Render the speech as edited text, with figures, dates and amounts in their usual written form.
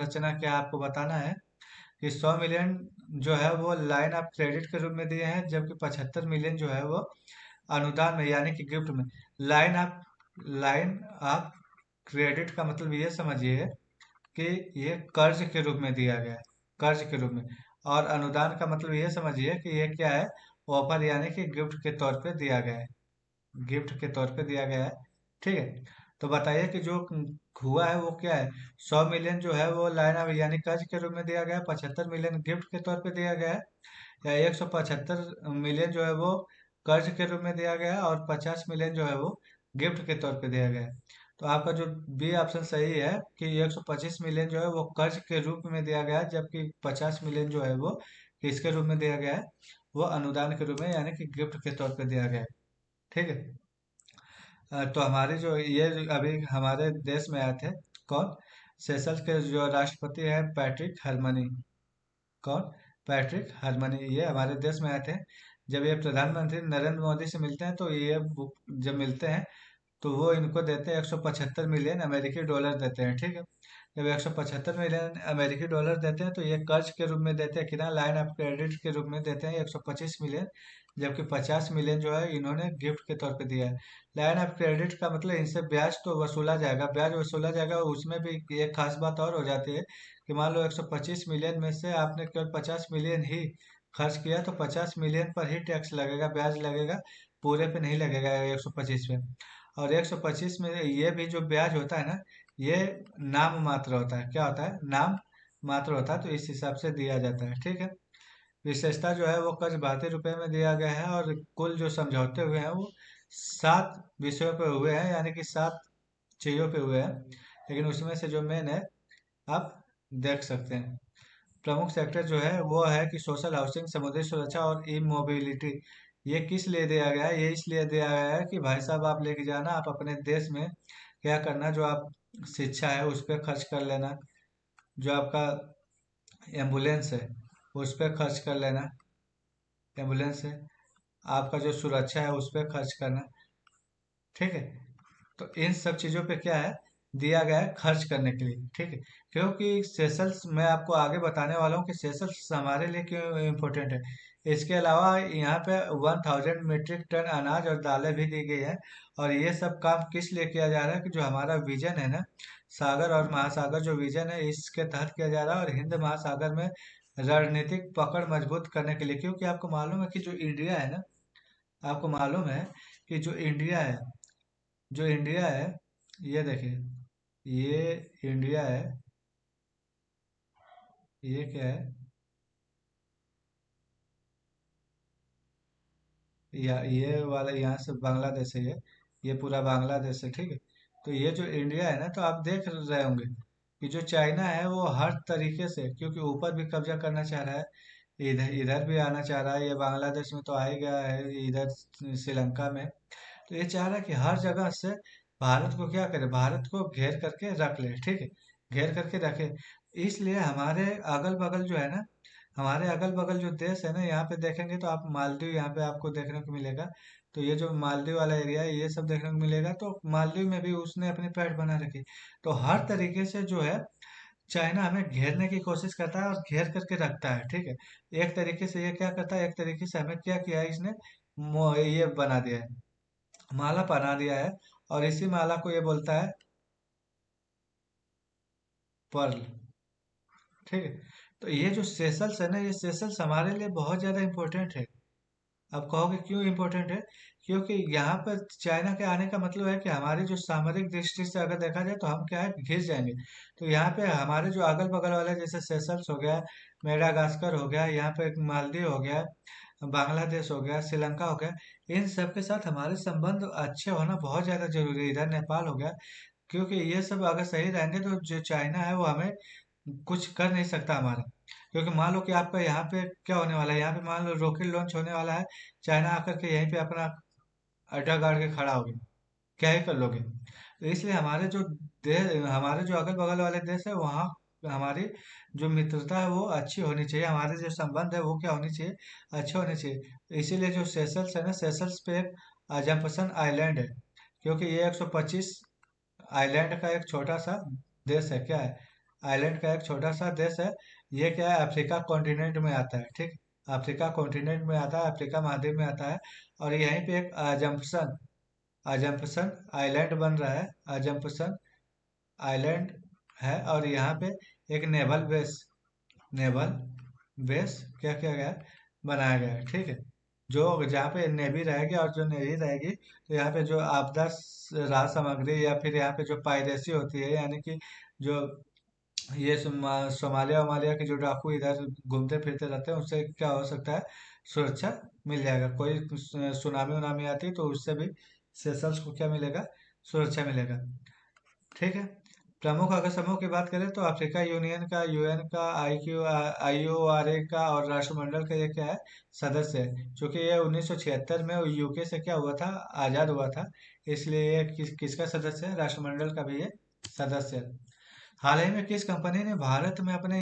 संरचना क्या है आपको बताना है कि 100 मिलियन जो है वो लाइन ऑफ क्रेडिट के रूप में दिए हैं, जबकि 75 मिलियन जो है वो अनुदान में यानी कि गिफ्ट में। लाइन ऑफ क्रेडिट का मतलब ये समझिए कि ये कर्ज के रूप में दिया गया है, कर्ज के रूप में। और अनुदान का मतलब ये समझिए कि ये क्या है, ऑफर यानी कि गिफ्ट के तौर पे दिया गया है, गिफ्ट के तौर पे दिया गया है। ठीक है, तो बताइए कि जो हुआ है वो क्या है। 100 मिलियन जो है वो लाइन ऑफ यानी कर्ज के रूप में दिया गया है, 75 मिलियन गिफ्ट के तौर पे दिया गया है, या 175 मिलियन जो है वो कर्ज के रूप में दिया गया है, और 50 मिलियन जो है वो गिफ्ट के तौर पे दिया गया है। तो आपका जो बी ऑप्शन सही है कि 125 मिलियन जो है वो कर्ज के रूप में दिया गया है, जबकि 50 मिलियन जो है वो किसके रूप में दिया गया है, वो अनुदान के रूप में यानी कि गिफ्ट के तौर पे दिया गया है। ठीक है। तो हमारे जो ये जो अभी हमारे देश में आए थे, कौन, सेशल्स के जो राष्ट्रपति हैं पैट्रिक हरमनी। कौन, पैट्रिक हरमनी, ये हमारे देश में आए थे। जब ये प्रधानमंत्री नरेंद्र मोदी से मिलते हैं तो ये जब मिलते हैं तो वो इनको देते हैं 175 मिलियन अमेरिकी डॉलर देते हैं। ठीक है, जब 175 मिलियन अमेरिकी डॉलर देते हैं तो ये कर्ज के रूप में देते हैं, कितना, लाइन ऑफ क्रेडिट के रूप में देते हैं 125 मिलियन, जबकि 50 मिलियन जो है इन्होंने गिफ्ट के तौर पे दिया है। लाइन ऑफ क्रेडिट का मतलब इनसे ब्याज तो वसूला जाएगा, ब्याज वसूला जाएगा, उसमें भी एक खास बात और हो जाती है कि मान लो 125 मिलियन में से आपने केवल 50 मिलियन ही खर्च किया तो 50 मिलियन पर ही टैक्स लगेगा, ब्याज लगेगा, पूरे पे नहीं लगेगा 125 पे। और 125 में ये भी जो ब्याज होता है ना, ये नाम मात्र होता है। क्या होता है, नाम मात्र होता है, तो इस हिसाब से दिया जाता है। ठीक है, विशेषता जो है वो कर्ज भारतीय रुपए में दिया गया है, और कुल जो समझौते हुए हैं वो 7 विषयों पे हुए हैं, यानी कि 7 चीजों पे हुए हैं, लेकिन उसमें से जो मेन है आप देख सकते हैं। प्रमुख सेक्टर जो है वो है कि सोशल हाउसिंग, समुद्री सुरक्षा और ई मोबिलिटी। ये किस लिए दिया गया है, ये इसलिए दिया गया है कि भाई साहब आप लेके जाना, आप अपने देश में क्या करना, जो आप शिक्षा है उस पर खर्च कर लेना, जो आपका एम्बुलेंस है उस पर खर्च कर लेना, एम्बुलेंस है, आपका जो सुरक्षा है उस पर खर्च करना। ठीक है, तो इन सब चीजों पे क्या है, दिया गया है खर्च करने के लिए। ठीक है, क्योंकि सेशल्स मैं आपको आगे बताने वाला हूँ कि सेशल्स हमारे लिए क्यों इम्पोर्टेंट है। इसके अलावा यहाँ पे 1000 मीट्रिक टन अनाज और दालें भी दी गई है। और ये सब काम किस लिए किया जा रहा है कि जो हमारा विजन है ना, सागर और महासागर जो विजन है इसके तहत किया जा रहा है, और हिंद महासागर में रणनीतिक पकड़ मजबूत करने के लिए। क्योंकि आपको मालूम है कि जो इंडिया है ना, आपको मालूम है कि जो इंडिया है, ये देखिए, ये इंडिया है, ये क्या है, या ये वाला यहाँ से बांग्लादेश है, ये पूरा बांग्लादेश है। ठीक है, तो ये जो इंडिया है ना, तो आप देख रहे होंगे कि जो चाइना है वो हर तरीके से, क्योंकि ऊपर भी कब्जा करना चाह रहा है, इधर इधर भी आना चाह रहा है, ये बांग्लादेश में तो आ ही गया है, इधर श्रीलंका में। तो ये चाह रहा है कि हर जगह से भारत को क्या करे, भारत को घेर करके रख ले। ठीक है, घेर करके रखे। इसलिए हमारे अगल बगल जो है ना, हमारे अगल बगल जो देश है ना, यहाँ पे देखेंगे तो आप मालदीव यहाँ पे आपको देखने को मिलेगा। तो ये जो मालदीव वाला एरिया है ये सब देखने को मिलेगा, तो मालदीव में भी उसने अपनी पैठ बना रखी। तो हर तरीके से जो है चाइना हमें घेरने की कोशिश करता है और घेर करके रखता है। ठीक है, एक तरीके से ये क्या करता है, एक तरीके से हमें क्या किया है इसने, ये बना दिया है, माला पहना दिया है, और इसी माला को ये बोलता है पर्ल। ठीक है, तो ये जो सेशल्स है ना, ये सेशल्स हमारे लिए बहुत ज़्यादा इम्पोर्टेंट है। आप कहोगे क्यों इम्पोर्टेंट है, क्योंकि यहाँ पर चाइना के आने का मतलब है कि हमारी जो सामरिक दृष्टि से अगर देखा जाए तो हम क्या है, घिस जाएंगे। तो यहाँ पे हमारे जो अगल बगल वाले जैसे सेशल्स हो गया, मेडागास्कर हो गया, यहाँ पे मालदीव हो गया, बांग्लादेश हो गया, श्रीलंका हो गया, इन सब के साथ हमारे संबंध अच्छे होना बहुत ज़्यादा जरूरी है। इधर नेपाल हो गया, क्योंकि ये सब अगर सही रहेंगे तो जो चाइना है वो हमें कुछ कर नहीं सकता हमारा। क्योंकि मान लो कि आपका यहाँ पे क्या होने वाला है, यहाँ पे मान लो रॉकेट लॉन्च होने वाला है, चाइना आकर के यहीं पे अपना अड्डा गाड़ के खड़ा हो गया, क्या ही कर लोगे। तो इसलिए हमारे जो अगल बगल वाले देश है वहाँ हमारी जो मित्रता है वो अच्छी होनी चाहिए, हमारे जो संबंध है वो क्या होनी चाहिए, अच्छे होने चाहिए। तो इसीलिए जो सेशल्स है ना, सेशल्स पे एक अजम्पशन आइलैंड है, क्योंकि ये 125 आइलैंड का एक छोटा सा देश है। क्या है, आइलैंड का एक छोटा सा देश है। ये क्या है, अफ्रीका कॉन्टिनेंट में आता है, ठीक। अफ्रीका कॉन्टिनेंट में आता है, अफ्रीका महाद्वीप में आता है। और यहीं पे एक अजम्पसन अजम्पसन आइलैंड बन रहा है। अजम्पसन आइलैंड है, और यहाँ पे एक नेवल बेस क्या किया गया है, बनाया गया है, ठीक है। जो जहाँ पे नेवी रहेगी, और जो नेवी रहेगी तो यहाँ पे जो आपदा राहत सामग्री या फिर यहाँ पे जो पायरेसी होती है, यानी कि जो ये सोमालिया वमालिया के जो डाकू इधर घूमते फिरते रहते हैं, उससे क्या हो सकता है, सुरक्षा मिल जाएगा। कोई सुनामी उनामी आती है तो उससे भी सेशल्स को क्या मिलेगा, सुरक्षा मिलेगा, ठीक है। प्रमुख अगर समूह की बात करें तो अफ्रीका यूनियन का, यूएन का, IORA का और राष्ट्रमंडल का ये क्या है, सदस्य है। क्योंकि ये 1976 में यूके से क्या हुआ था, आज़ाद हुआ था, इसलिए ये किसका सदस्य है, राष्ट्रमंडल का भी ये सदस्य है। हाल ही में किस कंपनी ने भारत में अपने